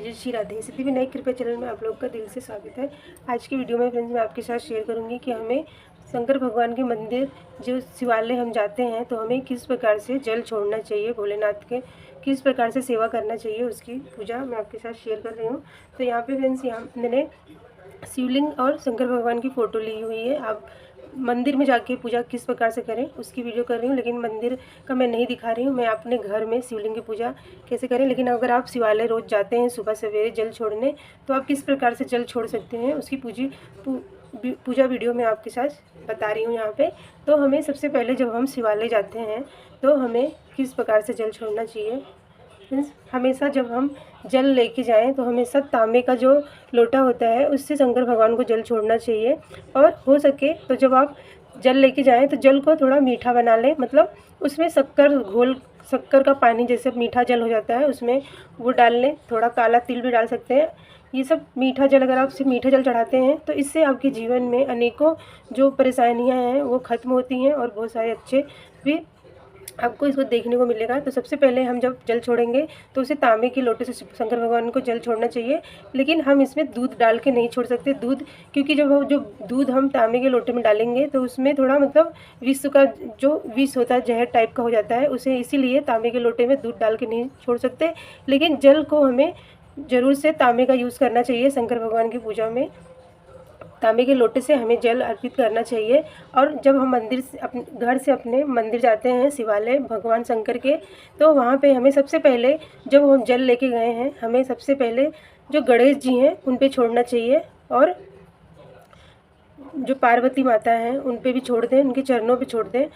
जय श्री राधे। सिद्धि विनायक कृपा चैनल में आप लोग का दिल से स्वागत है। आज की वीडियो में फ्रेंड्स मैं आपके साथ शेयर करूंगी कि हमें शंकर भगवान के मंदिर जो शिवालय हम जाते हैं तो हमें किस प्रकार से जल छोड़ना चाहिए, भोलेनाथ के किस प्रकार से सेवा करना चाहिए, उसकी पूजा मैं आपके साथ शेयर कर रही हूँ। तो यहाँ पे फ्रेंड्स यहाँ मैंने शिवलिंग और शंकर भगवान की फ़ोटो ली हुई है। आप मंदिर में जाके पूजा किस प्रकार से करें उसकी वीडियो कर रही हूँ, लेकिन मंदिर का मैं नहीं दिखा रही हूँ। मैं अपने घर में शिवलिंग की पूजा कैसे करें, लेकिन अगर आप शिवालय रोज़ जाते हैं सुबह सवेरे जल छोड़ने, तो आप किस प्रकार से जल छोड़ सकते हैं उसकी पूजा वीडियो मैं आपके साथ बता रही हूँ यहाँ पे। तो हमें सबसे पहले जब हम शिवालय जाते हैं तो हमें किस प्रकार से जल छोड़ना चाहिए। हमेशा जब हम जल लेके जाएं तो हमेशा तांबे का जो लोटा होता है उससे शंकर भगवान को जल छोड़ना चाहिए। और हो सके तो जब आप जल लेके जाएं तो जल को थोड़ा मीठा बना लें, मतलब उसमें शक्कर का पानी जैसे मीठा जल हो जाता है उसमें वो डाल लें। थोड़ा काला तिल भी डाल सकते हैं। ये सब मीठा जल, अगर आप सिर्फ मीठा जल चढ़ाते हैं तो इससे आपके जीवन में अनेकों जो परेशानियां हैं वो ख़त्म होती हैं और बहुत सारे अच्छे भी आपको इसको देखने को मिलेगा। तो सबसे पहले हम जब जल छोड़ेंगे तो उसे तांबे के लोटे से शंकर भगवान को जल छोड़ना चाहिए, लेकिन हम इसमें दूध डाल के नहीं छोड़ सकते। क्योंकि जो दूध हम तांबे के लोटे में डालेंगे तो उसमें थोड़ा मतलब विष का जो विष होता है जहर टाइप का हो जाता है उसे, इसीलिए तांबे के लोटे में दूध डाल के नहीं छोड़ सकते। लेकिन जल को हमें ज़रूर से तांबे का यूज़ करना चाहिए। शंकर भगवान की पूजा में तांबे के लोटे से हमें जल अर्पित करना चाहिए। और जब हम मंदिर से अपने घर से अपने मंदिर जाते हैं शिवालय भगवान शंकर के, तो वहाँ पे हमें सबसे पहले जब हम जल लेके गए हैं हमें सबसे पहले जो गणेश जी हैं उन पे छोड़ना चाहिए, और जो पार्वती माता हैं उन पे भी छोड़ दें, उनके चरणों पे छोड़ दें।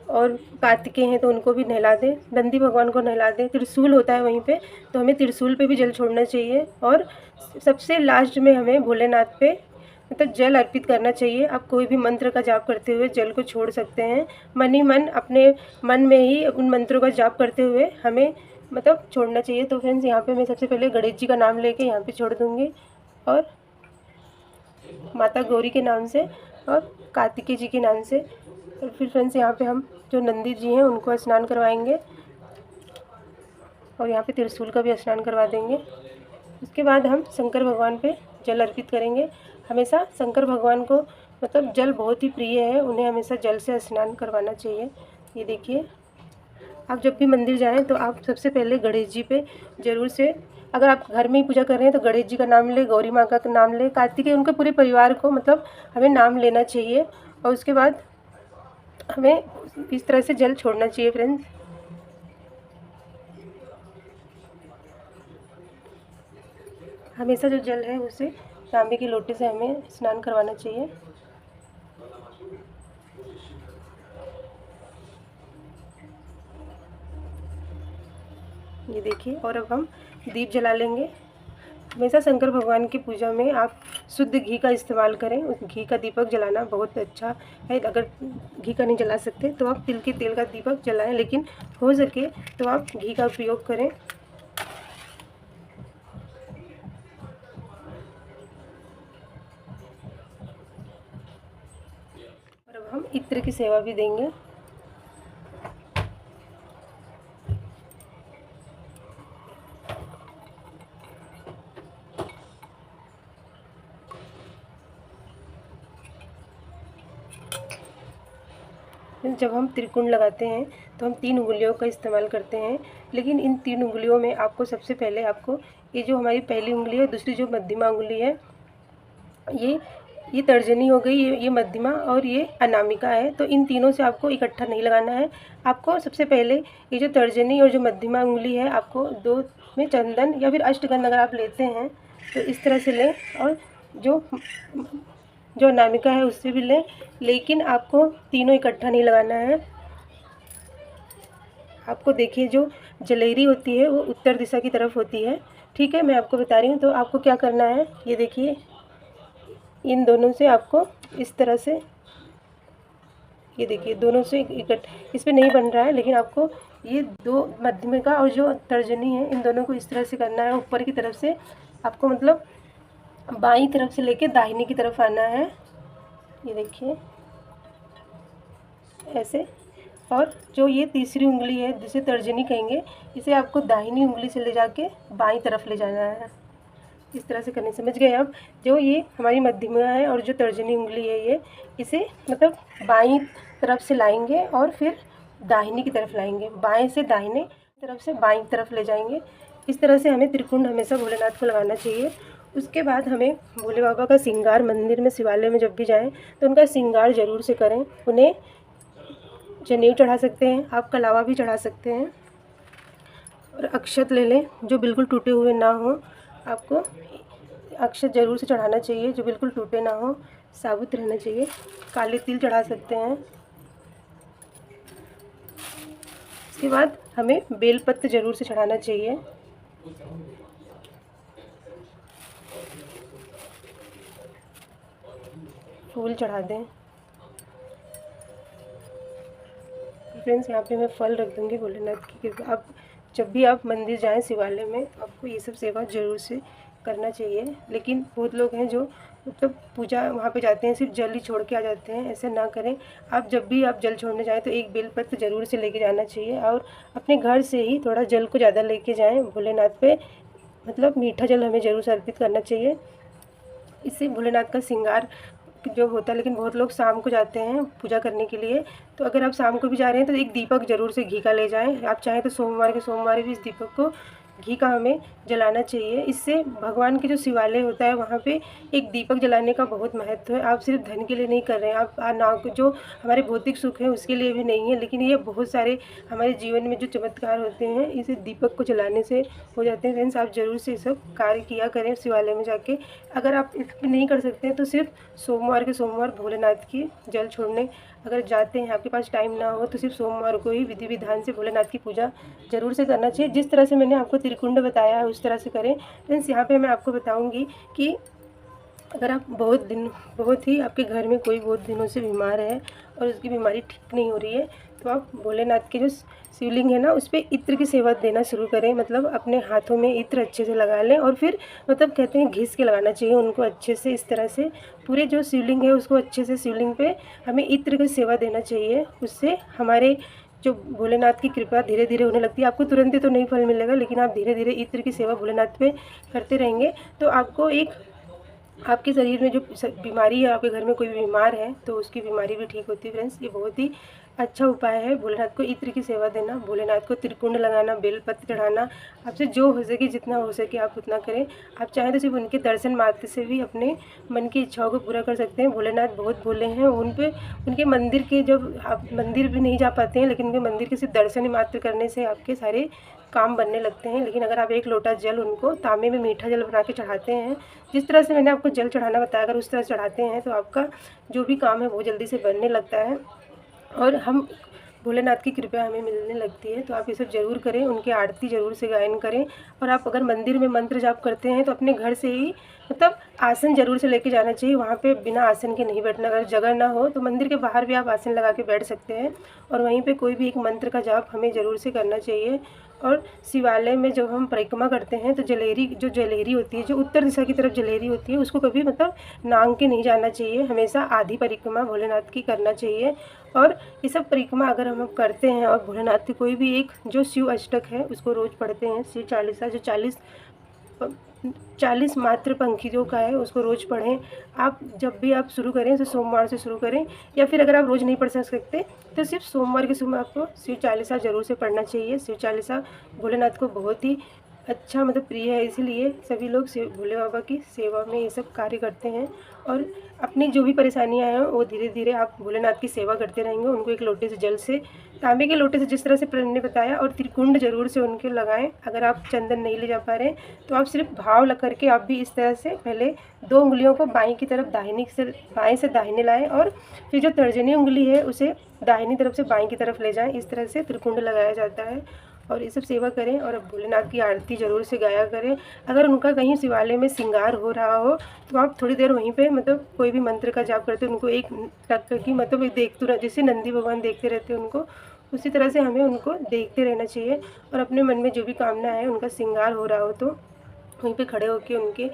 और कार्तिकेय हैं तो उनको भी नहला दें, नंदी भगवान को नहला दें। त्रिशूल होता है वहीं पे, तो हमें त्रिशूल पे भी जल छोड़ना चाहिए। और सबसे लास्ट में हमें भोलेनाथ पे मतलब जल अर्पित करना चाहिए। आप कोई भी मंत्र का जाप करते हुए जल को छोड़ सकते हैं। मन ही मन अपने मन में ही उन मंत्रों का जाप करते हुए हमें मतलब छोड़ना चाहिए। तो फ्रेंड्स यहाँ पे मैं सबसे पहले गणेश जी का नाम लेके यहाँ पे छोड़ दूँगी, और माता गौरी के नाम से और कार्तिकेय जी के नाम से। और फिर फ्रेंड्स यहाँ पे हम जो नंदी जी हैं उनको स्नान करवाएंगे, और यहाँ पे त्रिशूल का भी स्नान करवा देंगे। उसके बाद हम शंकर भगवान पे जल अर्पित करेंगे। हमेशा शंकर भगवान को मतलब जल बहुत ही प्रिय है, उन्हें हमेशा जल से स्नान करवाना चाहिए। ये देखिए, आप जब भी मंदिर जाएं तो आप सबसे पहले गणेश जी पे ज़रूर से, अगर आप घर में ही पूजा कर रहे हैं तो गणेश जी का नाम ले, गौरी माँ का नाम ले, कार्तिकेय, उनके पूरे परिवार को मतलब हमें नाम लेना चाहिए। और उसके बाद हमें इस तरह से जल छोड़ना चाहिए फ्रेंड्स। हमेशा जो जल है उसे तांबे के लोटे से हमें स्नान करवाना चाहिए। ये देखिए, और अब हम दीप जला लेंगे। हमेशा शंकर भगवान की पूजा में आप शुद्ध घी का इस्तेमाल करें। उस घी का दीपक जलाना बहुत अच्छा है। अगर घी का नहीं जला सकते तो आप तिल के तेल का दीपक जलाएं, लेकिन हो सके तो आप घी का उपयोग करें। और अब हम इत्र की सेवा भी देंगे। जब हम त्रिकुंड लगाते हैं तो हम 3 उंगलियों का इस्तेमाल करते हैं, लेकिन इन 3 उंगलियों में आपको सबसे पहले आपको ये जो हमारी पहली उंगली है, दूसरी जो मध्यमा उंगली है, ये तर्जनी हो गई, ये मध्यमा और ये अनामिका है। तो इन तीनों से आपको इकट्ठा नहीं लगाना है। आपको सबसे पहले ये जो तर्जनी और जो मध्यमा उंगली है, आपको 2 में चंदन या फिर अष्टगंध अगर आप लेते हैं तो इस तरह से लें, और जो अनामिका है उससे भी लें, लेकिन आपको तीनों इकट्ठा नहीं लगाना है। आपको देखिए, जो जलेरी होती है वो उत्तर दिशा की तरफ होती है, ठीक है, मैं आपको बता रही हूँ। तो आपको क्या करना है, ये देखिए, इन दोनों से आपको इस तरह से, ये देखिए दोनों से इस पे नहीं बन रहा है, लेकिन आपको ये 2 मध्यमिका और जो तर्जनी है इन दोनों को इस तरह से करना है। ऊपर की तरफ से आपको मतलब बाईं तरफ से लेके दाहिनी की तरफ आना है। ये देखिए ऐसे। और जो ये तीसरी उंगली है जिसे तर्जनी कहेंगे, इसे आपको दाहिनी उंगली से ले जाके बाईं तरफ ले जाना है। इस तरह से करने, समझ गए आप। जो ये हमारी मध्यमा है और जो तर्जनी उंगली है ये, इसे मतलब बाईं तरफ से लाएंगे और फिर दाहिनी की तरफ लाएंगे, बाएं से दाहिने तरफ से बाईं तरफ ले जाएंगे। इस तरह से हमें त्रिकुंड हमेशा भोलेनाथ को लगाना चाहिए। उसके बाद हमें भोले बाबा का श्रृंगार, मंदिर में शिवालय में जब भी जाएं तो उनका श्रृंगार ज़रूर से करें। उन्हें जनेऊ चढ़ा सकते हैं, आप कलावा भी चढ़ा सकते हैं। और अक्षत ले लें जो बिल्कुल टूटे हुए ना हो, आपको अक्षत ज़रूर से चढ़ाना चाहिए जो बिल्कुल टूटे ना हो, साबुत रहना चाहिए। काले तिल चढ़ा सकते हैं। इसके बाद हमें बेलपत्र ज़रूर से चढ़ाना चाहिए। फूल चढ़ा दें। फ्रेंड्स, यहाँ पे मैं फल रख दूँगी भोलेनाथ की कृपा। आप जब भी आप मंदिर जाएं शिवालय में, आपको ये सब सेवा ज़रूर से करना चाहिए। लेकिन बहुत लोग हैं जो मतलब पूजा वहाँ पे जाते हैं सिर्फ जल ही छोड़ के आ जाते हैं, ऐसे ना करें। आप जब भी आप जल छोड़ने जाएं तो एक बेलपत्र ज़रूर से लेके जाना चाहिए और अपने घर से ही थोड़ा जल को ज़्यादा लेके जाएं भोलेनाथ पे, मतलब मीठा जल हमें ज़रूर से अर्पित करना चाहिए। इससे भोलेनाथ का श्रृंगार जो होता है, लेकिन बहुत लोग शाम को जाते हैं पूजा करने के लिए, तो अगर आप शाम को भी जा रहे हैं तो एक दीपक ज़रूर से घी का ले जाएं। आप चाहें तो सोमवार के सोमवार भी इस दीपक को घी का हमें जलाना चाहिए। इससे भगवान के जो शिवालय होता है वहाँ पे एक दीपक जलाने का बहुत महत्व है। आप सिर्फ धन के लिए नहीं कर रहे हैं, आप ना जो हमारे भौतिक सुख है उसके लिए भी नहीं है, लेकिन ये बहुत सारे हमारे जीवन में जो चमत्कार होते हैं इसे दीपक को जलाने से हो जाते हैं। फ्रेंड्स, आप ज़रूर से सब कार्य किया करें शिवालय में जाके। अगर आप इसमें नहीं कर सकते हैं तो सिर्फ सोमवार के सोमवार भोलेनाथ की जल छोड़ने अगर जाते हैं, आपके पास टाइम ना हो तो सिर्फ सोमवार को ही विधि विधान से भोलेनाथ की पूजा ज़रूर से करना चाहिए। जिस तरह से मैंने आपको त्रिकुंड बताया है उस तरह से करें। फ्रेंड्स, यहाँ पे मैं आपको बताऊंगी कि अगर आप बहुत ही आपके घर में कोई बहुत दिनों से बीमार है और उसकी बीमारी ठीक नहीं हो रही है, तो आप भोलेनाथ के जो शिवलिंग है ना उस पर इत्र की सेवा देना शुरू करें। मतलब अपने हाथों में इत्र अच्छे से लगा लें और फिर मतलब कहते हैं घिस के लगाना चाहिए उनको अच्छे से। इस तरह से पूरे जो शिवलिंग है उसको अच्छे से शिवलिंग पे हमें इत्र की सेवा देना चाहिए। उससे हमारे जो भोलेनाथ की कृपा धीरे धीरे होने लगती है। आपको तुरंत ही तो नहीं फल मिलेगा, लेकिन आप धीरे धीरे इत्र की सेवा भोलेनाथ पे करते रहेंगे तो आपको एक आपके शरीर में जो बीमारी है, आपके घर में कोई बीमार है तो उसकी बीमारी भी ठीक होती है। फ्रेंड्स, ये बहुत ही अच्छा उपाय है भोलेनाथ को इत्र की सेवा देना, भोलेनाथ को त्रिकुंड लगाना, बेलपत्र चढ़ाना। आपसे जो हो सके, जितना हो सके आप उतना करें। आप चाहें तो सिर्फ उनके दर्शन मात्र से भी अपने मन की इच्छाओं को पूरा कर सकते हैं। भोलेनाथ बहुत भोले हैं। उनके मंदिर के, जब आप मंदिर भी नहीं जा पाते हैं लेकिन उनके मंदिर के सिर्फ दर्शन मात्र करने से आपके सारे काम बनने लगते हैं। लेकिन अगर आप एक लोटा जल उनको तांबे में मीठा जल बना के चढ़ाते हैं, जिस तरह से मैंने आपको जल चढ़ाना बताया, अगर उस तरह चढ़ाते हैं तो आपका जो भी काम है वो जल्दी से बनने लगता है और हम भोलेनाथ की कृपा हमें मिलने लगती है। तो आप ये सब ज़रूर करें, उनकी आरती ज़रूर से गायन करें। और आप अगर मंदिर में मंत्र जाप करते हैं तो अपने घर से ही मतलब आसन ज़रूर से लेके जाना चाहिए। वहाँ पे बिना आसन के नहीं बैठना। अगर जगह ना हो तो मंदिर के बाहर भी आप आसन लगा के बैठ सकते हैं और वहीं पे कोई भी एक मंत्र का जाप हमें ज़रूर से करना चाहिए। और शिवालय में जब हम परिक्रमा करते हैं तो जलेहरी होती है, जो उत्तर दिशा की तरफ जलेहरी होती है, उसको कभी मतलब नांग के नहीं जाना चाहिए। हमेशा आधी परिक्रमा भोलेनाथ की करना चाहिए। और ये सब परिक्रमा अगर हम करते हैं और भोलेनाथ की कोई भी एक जो शिव अष्टक है उसको रोज़ पढ़ते हैं, शिव चालीसा जो 40 मात्र पंक्तियों का है उसको रोज़ पढ़ें। आप जब भी आप शुरू करें तो सोमवार से शुरू करें, या फिर अगर आप रोज़ नहीं पढ़ सकते तो सिर्फ सोमवार के समय आपको शिव चालीसा ज़रूर से पढ़ना चाहिए। शिव चालीसा भोलेनाथ को बहुत ही अच्छा मतलब प्रिय है, इसीलिए सभी लोग भोले बाबा की सेवा में ये सब कार्य करते हैं। और अपनी जो भी परेशानियां हैं वो धीरे धीरे आप भोलेनाथ की सेवा करते रहेंगे। उनको एक लोटे से जल से, तांबे के लोटे से, जिस तरह से मैंने बताया, और त्रिकुंड जरूर से उनके लगाएं। अगर आप चंदन नहीं ले जा पा रहे तो आप सिर्फ भाव लग करके आप भी इस तरह से पहले 2 उंगलियों को बाएं की तरफ बाएं से दाहिने लाएं और फिर जो तर्जनी उंगली है उसे दाहिनी तरफ से बाएं की तरफ ले जाएं। इस तरह से त्रिकुंड लगाया जाता है और ये सब सेवा करें। और अब भोलेनाथ की आरती ज़रूर से गाया करें। अगर उनका कहीं शिवालय में श्रृंगार हो रहा हो तो आप थोड़ी देर वहीं पे मतलब कोई भी मंत्र का जाप करते उनको एक टक की मतलब देखते रह, जैसे नंदी भगवान देखते रहते हैं उनको, उसी तरह से हमें उनको देखते रहना चाहिए। और अपने मन में जो भी कामना है, उनका श्रृंगार हो रहा हो तो वहीं पे खड़े होकर उनके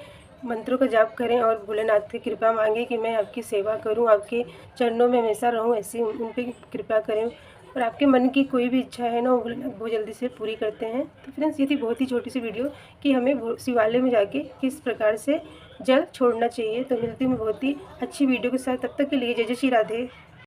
मंत्रों का जाप करें और भोलेनाथ की कृपा मांगे कि मैं आपकी सेवा करूं, आपके चरणों में हमेशा रहूं, ऐसी उन पर कृपा करें। और आपके मन की कोई भी इच्छा है ना, वो भोलेनाथ बहुत जल्दी से पूरी करते हैं। तो फ्रेंड्स, ये थी बहुत ही छोटी सी वीडियो कि हमें शिवालय में जाके किस प्रकार से जल छोड़ना चाहिए। तो मिलती हूँ मैं बहुत ही अच्छी वीडियो के साथ, तब तक के लिए जय जय श्री राधे।